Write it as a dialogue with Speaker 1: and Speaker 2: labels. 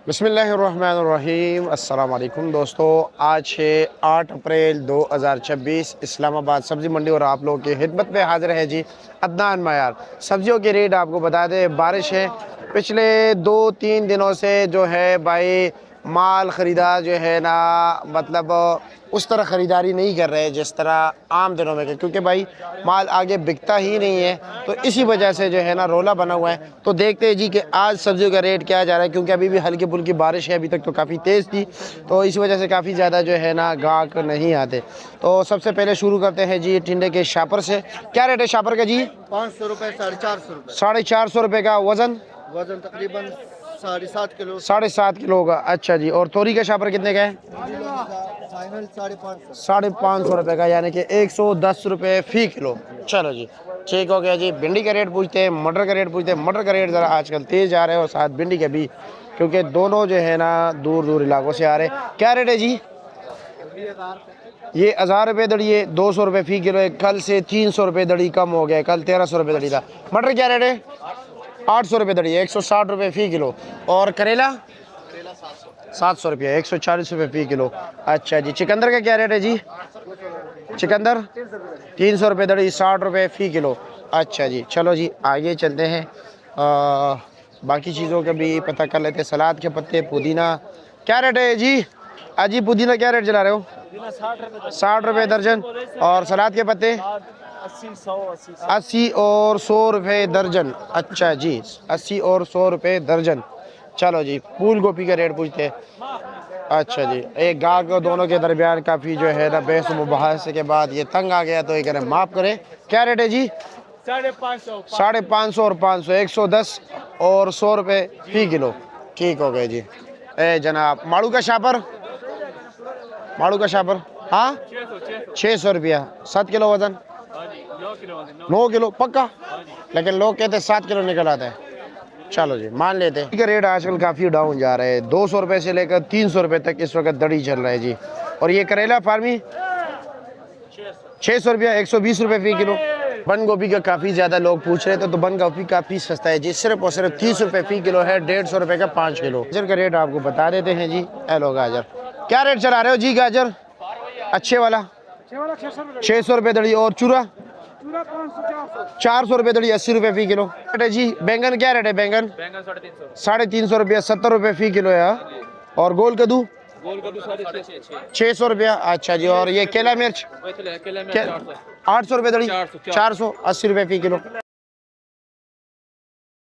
Speaker 1: बिस्मिल्लाहिर्रहमानिर्रहीम। अस्सलाम वालेकुम दोस्तों, आज है 8 अप्रैल 2026। इस्लामाबाद सब्ज़ी मंडी और आप लोगों की खिदमत में हाजिर है जी अदनान मायार। सब्जियों के रेट आपको बता दें, बारिश है पिछले 2-3 दिनों से जो है भाई माल ख़रीदार जो है ना मतलब उस तरह ख़रीदारी नहीं कर रहे जिस तरह आम दिनों में, क्योंकि भाई माल आगे बिकता ही नहीं है। तो इसी वजह से जो है ना रोला बना हुआ है। तो देखते हैं जी कि आज सब्जियों का रेट क्या जा रहा है, क्योंकि अभी भी हल्की फुल्की बारिश है, अभी तक तो काफ़ी तेज़ थी, तो इस वजह से काफ़ी ज़्यादा जो है ना गाहक नहीं आते। तो सबसे पहले शुरू करते हैं जी टिंडे के शापर से। क्या रेट है शापर का जी?
Speaker 2: 500 रुपये, 450 रुपये।
Speaker 1: 450 रुपये का। वज़न
Speaker 2: वजन तकरीबन 7.5 किलो।
Speaker 1: 7.5 किलो होगा। अच्छा जी। और तोरी का शापर कितने का है?
Speaker 2: फाइनल 550।
Speaker 1: 550 रुपये का, यानी कि 110 रुपये फ़ी किलो। चलो जी, ठीक हो गया जी। भिंडी का रेट पूछते हैं, मटर का रेट पूछते हैं। मटर का रेट ज़रा आजकल तेज़ जा रहे हैं और साथ भिंडी के भी, क्योंकि दोनों जो है ना दूर दूर इलाकों से आ रहे हैं। क्या रेट है जी? ये 1000 रुपये दड़ी है, 200 रुपये फ़ी किलो है। कल से 300 रुपये दड़ी कम हो गया, कल 1300 रुपये दड़ी था। मटर क्या रेट है? 800 रुपये दड़ी है, 160 रुपये फ़ी किलो। और करेला 700 रुपये, 140 रुपये फ़ी किलो। अच्छा जी। चिकंदर का क्या रेट है जी? चिकंदर 300 रुपये दड़ी, 60 रुपये फ़ी किलो। अच्छा जी, चलो जी आगे चलते हैं। बाकी चीज़ों का भी पता कर लेते हैं। सलाद के पत्ते, पुदीना क्या रेट है जी? अजी पुदीना क्या रेट चला रहे हो? 60 रुपये दर्जन। और सलाद के पत्ते 80 और 100 रुपये दर्जन। अच्छा जी, 80 और 100 रुपये दर्जन। चलो जी, फूल गोभी का रेट पूछते हैं। अच्छा जी, एक गाहक को दोनों के दरमियान काफ़ी जो है ना बहस मुबाहसे के बाद ये तंग आ गया, तो ये करें माफ़ करें। क्या रेट है जी? 550 और 500, 110 और 100 रुपये फ़ी किलो। ठीक हो गए जी। ए जनाब, माड़ू का शापर, माड़ू का शापर हाँ 600 रुपया। 7 किलो वज़न? 9 किलो पक्का, लेकिन लोग कहते हैं 7 किलो निकल आता है। चलो जी मान लेते हैं। इसका रेट आजकल काफ़ी डाउन जा रहा है, 200 रुपये से लेकर 300 रुपये तक इस वक्त दड़ी चल रहा है जी। और ये करेला फार्मी 600 रुपया, 120 रुपये फ़ी किलो। बंद गोभी का काफ़ी ज़्यादा लोग पूछ रहे थे, तो बंद गोभी काफ़ी सस्ता है जी, सिर्फ और सिर्फ 30 रुपये फ़ी किलो है, 150 रुपये का 5 किलो। गाजर का रेट आपको बता देते हैं जी। हेलो गाजर क्या रेट चला रहे हो जी? गाजर अच्छे वाला 600 रुपये दड़ी। और चूरा 400 रुपये दड़ी, 80 रुपये फ़ी किलो। रेट है जी। बैंगन क्या रेट है? बैंगन 350 रुपये, 70 रुपये फ़ी किलो है। और गोल कद्दू 600 रुपया। अच्छा जी। और ये केला मिर्च 800 रुपये दड़ी, 480 रुपये फ़ी किलो।